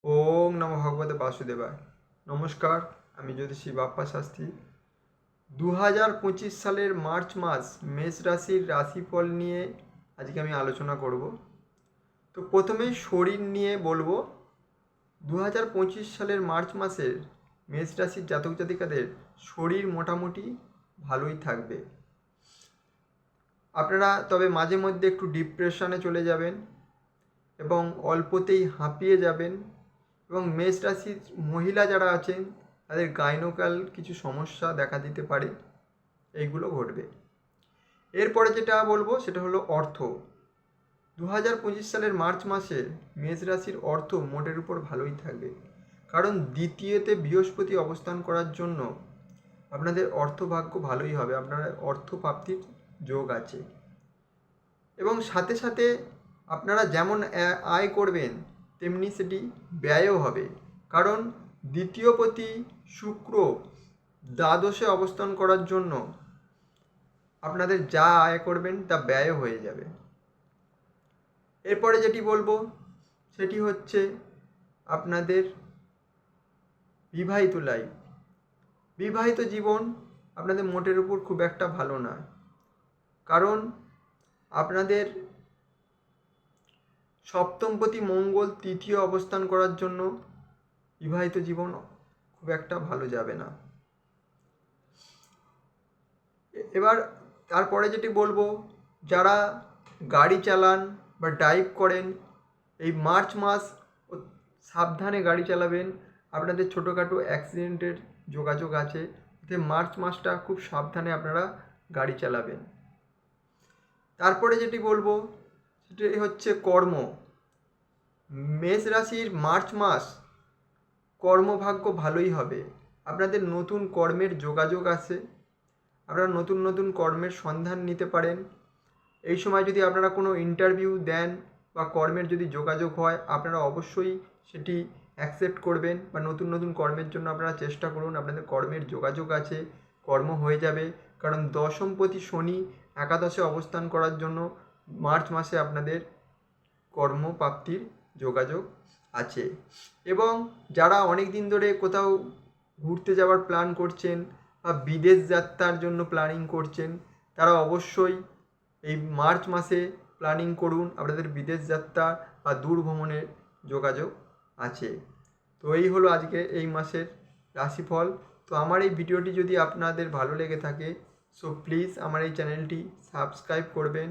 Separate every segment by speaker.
Speaker 1: ওং নমঃ ভগবতে বাসুদেবায়। নমস্কার, আমি জ্যোতিষী বাপ্পা শাস্ত্রী। 2025 সালের মার্চ মাস মেষ রাশির রাশিফল নিয়ে আজকে আমি আলোচনা করব। তো প্রথমেই শরীর নিয়ে বলবো। 2025 সালের মার্চ মাসের মেষ রাশির জাতক জাতিকাদের শরীর মোটামুটি ভালোই থাকবে। আপনারা তবে মাঝে মধ্যে একটু ডিপ্রেশনে চলে যাবেন এবং অল্পতেই হাঁপিয়ে যাবেন, এবং মেষ রাশির মহিলা যারা আছেন তাদের গাইনোকাল কিছু সমস্যা দেখা দিতে পারে, এইগুলো ঘটবে। এরপরে যেটা বলবো সেটা হলো অর্থ। 2025 সালের মার্চ মাসে মেষ রাশির অর্থ মোটের উপর ভালোই থাকবে, কারণ দ্বিতীয়তে বৃহস্পতি অবস্থান করার জন্য আপনাদের অর্থভাগ্য ভালোই হবে, আপনারা অর্থ প্রাপ্তির যোগ আছে। এবং সাথে সাথে আপনারা যেমন আয় করবেন তেমনি সেটি ব্যয়ও হবে, কারণ দ্বিতীয়পতি শুক্র দ্বাদশে অবস্থান করার জন্য আপনাদের যা আয় করবেন তা ব্যয় হয়ে যাবে। এরপরে যেটি বলবো সেটি হচ্ছে আপনাদের বিবাহিত লাইফ। বিবাহিত জীবন আপনাদের মোটের উপর খুব একটা ভালো নয়, কারণ আপনাদের সপ্তমপতি মঙ্গল তৃতীয় অবস্থান করার জন্য বিবাহিত জীবন খুব একটা ভালো যাবে না। এবার তারপরে যেটি বলবো, যারা গাড়ি চালান বা ড্রাইভ করেন এই মার্চ মাস সাবধানে গাড়ি চালাবেন। আপনাদের ছোটোখাটো অ্যাক্সিডেন্টের যোগাযোগ আছে, এতে মার্চ মাসটা খুব সাবধানে আপনারা গাড়ি চালাবেন। তারপরে যেটি বলবো সেটি হচ্ছে কর্ম। মেষ রাশির মার্চ মাস কর্মভাগ্য ভালোই হবে, আপনাদের নতুন কর্মের যোগাযোগ আছে, আপনারা নতুন নতুন কর্মের সন্ধান নিতে পারেন। এই সময় যদি আপনারা কোনো ইন্টারভিউ দেন বা কর্মের যদি যোগাযোগ হয়, আপনারা অবশ্যই সেটি অ্যাকসেপ্ট করবেন বা নতুন নতুন কর্মের জন্য আপনারা চেষ্টা করুন। আপনাদের কর্মের যোগাযোগ আছে, কর্ম হয়ে যাবে, কারণ দশমপতি শনি একাদশে অবস্থান করার জন্য মার্চ মাসে আপনাদের কর্মপ্রাপ্তির যোগাযোগ আছে। এবং যারা অনেক দিন ধরে কোথাও ঘুরতে যাওয়ার প্ল্যান করছেন বা বিদেশ যাত্রার জন্য প্ল্যানিং করছেন, তারা অবশ্যই এই মার্চ মাসে প্ল্যানিং করুন, আপনাদের বিদেশ যাত্রা বা দূর ভ্রমণের যোগাযোগ আছে। তো এই হলো আজকে এই মাসের রাশিফল। তো আমার এই ভিডিওটি যদি আপনাদের ভালো লেগে থাকে, সো প্লিজ আমার এই চ্যানেলটি সাবস্ক্রাইব করবেন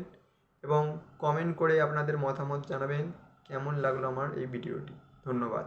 Speaker 1: এবং কমেন্ট করে আপনাদের মতামত জানাবেন কেমন লাগলো আমার এই ভিডিওটি। ধন্যবাদ।